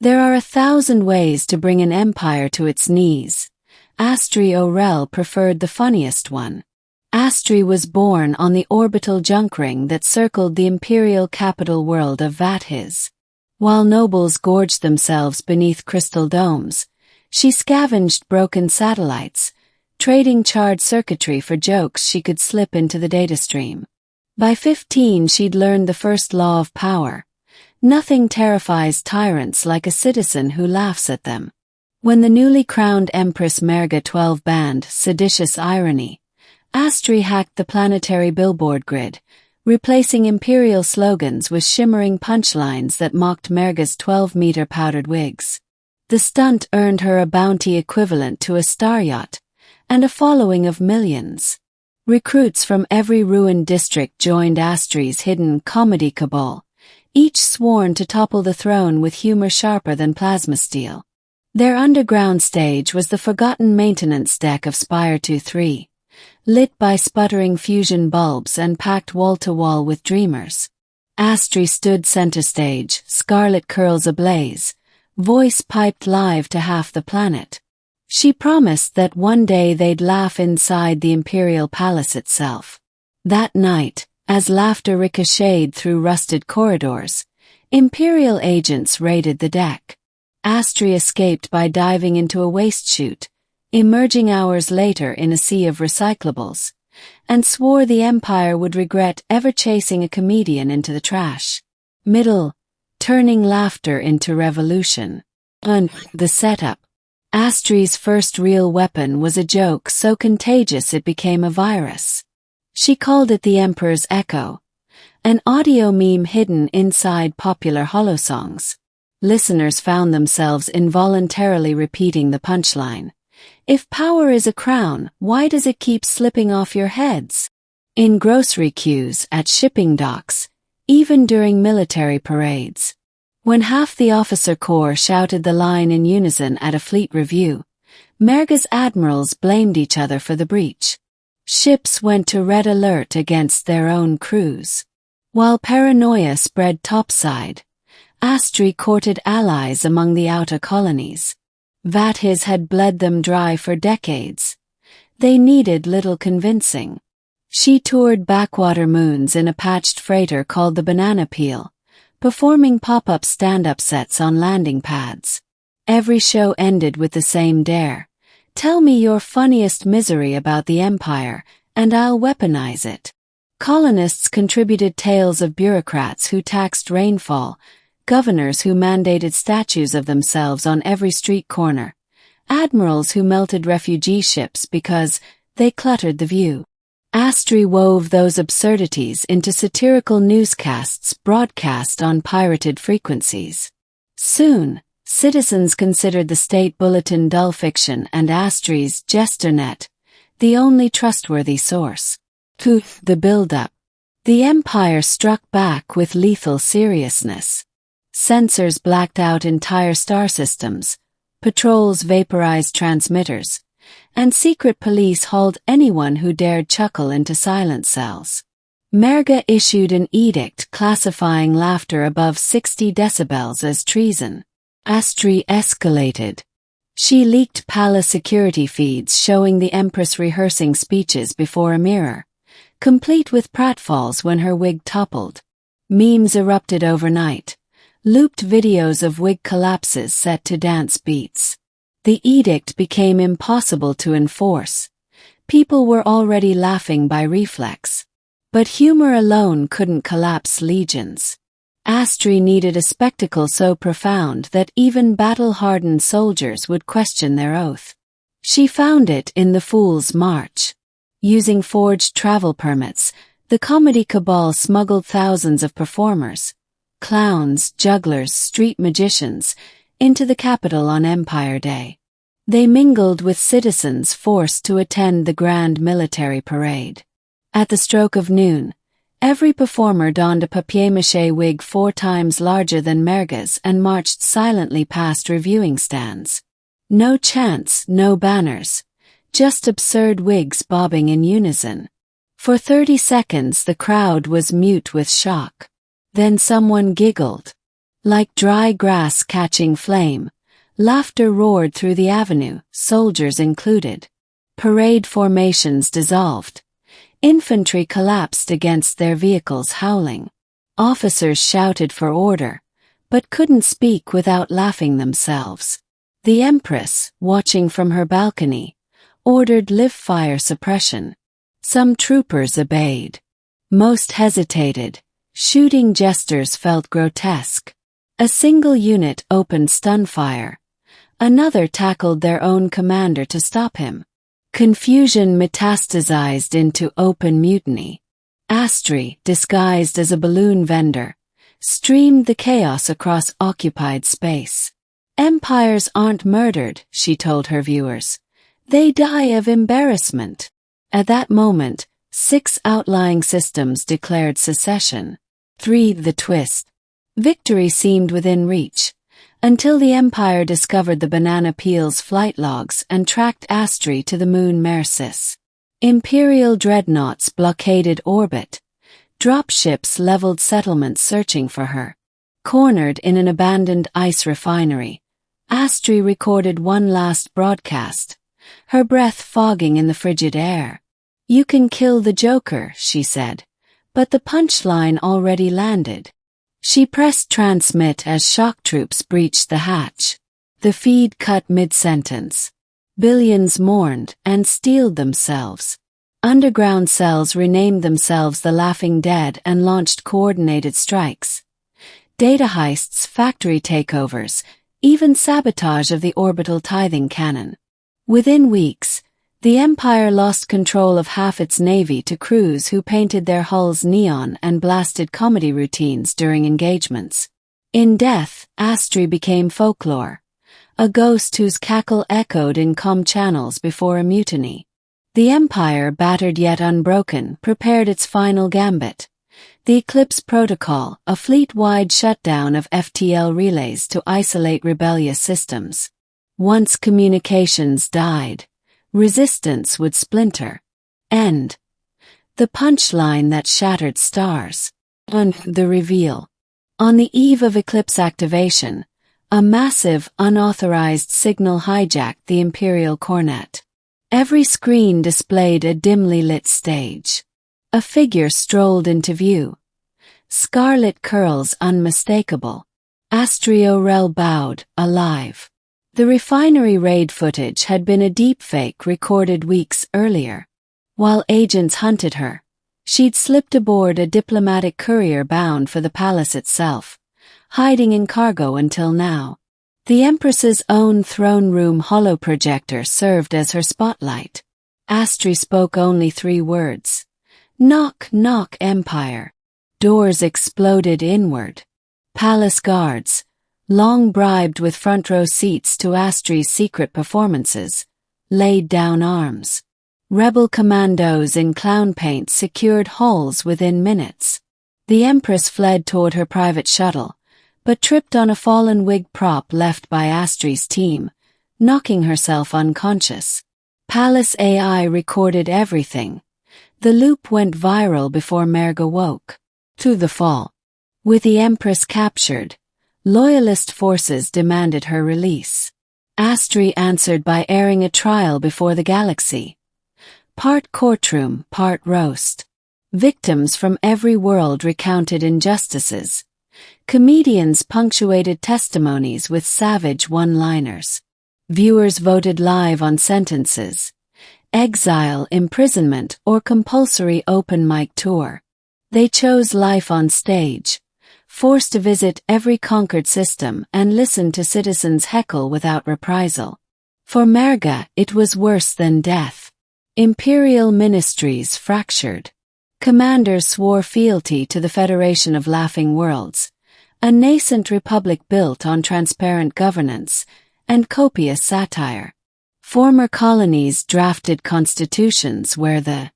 There are 1,000 ways to bring an empire to its knees. Astri O'Rell preferred the funniest one. Astri was born on the orbital junk ring that circled the imperial capital world of Vathiz. While nobles gorged themselves beneath crystal domes, she scavenged broken satellites, trading charred circuitry for jokes she could slip into the datastream. By 15 she'd learned the first law of power. Nothing terrifies tyrants like a citizen who laughs at them. When the newly crowned Empress Merga 12 banned seditious irony, Astri hacked the planetary billboard grid, replacing imperial slogans with shimmering punchlines that mocked Merga's 12-meter powdered wigs. The stunt earned her a bounty equivalent to a star yacht, and a following of millions. Recruits from every ruined district joined Astri's hidden comedy cabal, each sworn to topple the throne with humor sharper than plasma steel. Their underground stage was the forgotten maintenance deck of Spire 2-3, lit by sputtering fusion bulbs and packed wall-to-wall with dreamers. Astri stood center stage, scarlet curls ablaze, voice piped live to half the planet. She promised that one day they'd laugh inside the imperial palace itself. That night, as laughter ricocheted through rusted corridors, imperial agents raided the deck. Astri escaped by diving into a waste chute, emerging hours later in a sea of recyclables, and swore the Empire would regret ever chasing a comedian into the trash. Turning laughter into revolution. The setup. Astri's first real weapon was a joke so contagious it became a virus. She called it the Emperor's Echo, an audio meme hidden inside popular holosongs. Listeners found themselves involuntarily repeating the punchline. If power is a crown, why does it keep slipping off your heads? In grocery queues, at shipping docks, even during military parades. When half the officer corps shouted the line in unison at a fleet review, Merga's admirals blamed each other for the breach. Ships went to red alert against their own crews. While paranoia spread topside, Astri courted allies among the outer colonies. Vathiz had bled them dry for decades. They needed little convincing. She toured backwater moons in a patched freighter called the Banana Peel, performing pop-up stand-up sets on landing pads. Every show ended with the same dare. Tell me your funniest misery about the Empire, and I'll weaponize it. Colonists contributed tales of bureaucrats who taxed rainfall, governors who mandated statues of themselves on every street corner, admirals who melted refugee ships because they cluttered the view. Astri wove those absurdities into satirical newscasts broadcast on pirated frequencies. Soon, citizens considered the state bulletin dull fiction and Astri's Jesternet the only trustworthy source. The build-up. The Empire struck back with lethal seriousness. Sensors blacked out entire star systems, patrols vaporized transmitters, and secret police hauled anyone who dared chuckle into silent cells. Merga issued an edict classifying laughter above 60 decibels as treason. Astri escalated. She leaked palace security feeds showing the Empress rehearsing speeches before a mirror, complete with pratfalls when her wig toppled. Memes erupted overnight, looped videos of wig collapses set to dance beats. The edict became impossible to enforce. People were already laughing by reflex. But humor alone couldn't collapse legions. Astri needed a spectacle so profound that even battle-hardened soldiers would question their oath. She found it in the Fool's March. Using forged travel permits, the comedy cabal smuggled thousands of performers, clowns, jugglers, street magicians, into the capital on Empire Day. They mingled with citizens forced to attend the grand military parade. At the stroke of noon, every performer donned a papier-mâché wig 4 times larger than Merga's and marched silently past reviewing stands. No chants, no banners, just absurd wigs bobbing in unison. For 30 seconds the crowd was mute with shock. Then someone giggled. Like dry grass catching flame, laughter roared through the avenue, soldiers included. Parade formations dissolved. Infantry collapsed against their vehicles howling. Officers shouted for order, but couldn't speak without laughing themselves. The Empress, watching from her balcony, ordered live fire suppression. Some troopers obeyed. Most hesitated. Shooting gestures felt grotesque. A single unit opened stun fire. Another tackled their own commander to stop him. Confusion metastasized into open mutiny. Astri, disguised as a balloon vendor, streamed the chaos across occupied space. Empires aren't murdered, she told her viewers. They die of embarrassment. At that moment, 6 outlying systems declared secession. 3. The twist. Victory seemed within reach, until the Empire discovered the banana peel's flight logs and tracked Astri to the moon Mercis. Imperial dreadnoughts blockaded orbit. Dropships leveled settlements searching for her. Cornered in an abandoned ice refinery, Astri recorded one last broadcast, her breath fogging in the frigid air. "You can kill the Joker," she said, but the punchline already landed. She pressed transmit as shock troops breached the hatch. The feed cut mid-sentence. Billions mourned and steeled themselves. Underground cells renamed themselves the Laughing Dead and launched coordinated strikes. Data heists, factory takeovers, even sabotage of the orbital tithing cannon. Within weeks, the Empire lost control of half its navy to crews who painted their hulls neon and blasted comedy routines during engagements. In death, Astri became folklore, a ghost whose cackle echoed in comm channels before a mutiny. The Empire, battered yet unbroken, prepared its final gambit. The Eclipse Protocol, a fleet-wide shutdown of FTL relays to isolate rebellious systems. Once communications died, resistance would splinter. End. The punchline that shattered stars. And the reveal. On the eve of Eclipse activation, a massive, unauthorized signal hijacked the Imperial Cornet. Every screen displayed a dimly lit stage. A figure strolled into view. Scarlet curls unmistakable. Astri O'Rell bowed, alive. The refinery raid footage had been a deepfake recorded weeks earlier. While agents hunted her, she'd slipped aboard a diplomatic courier bound for the palace itself, hiding in cargo until now. The Empress's own throne room holoprojector served as her spotlight. Astri spoke only 3 words. "Knock, knock, Empire." Doors exploded inward. Palace guards, long bribed with front-row seats to Astri's secret performances, laid down arms. Rebel commandos in clown paint secured halls within minutes. The Empress fled toward her private shuttle, but tripped on a fallen wig prop left by Astri's team, knocking herself unconscious. Palace AI recorded everything. The loop went viral before Merga woke. To the fall. With the Empress captured, Loyalist forces demanded her release. Astri answered by airing a trial before the galaxy. Part courtroom, part roast. Victims from every world recounted injustices. Comedians punctuated testimonies with savage one-liners. Viewers voted live on sentences. Exile, imprisonment, or compulsory open mic tour. They chose life on stage, forced to visit every conquered system and listen to citizens heckle without reprisal. For Merga, it was worse than death. Imperial ministries fractured. Commanders swore fealty to the Federation of Laughing Worlds, a nascent republic built on transparent governance and copious satire. Former colonies drafted constitutions where the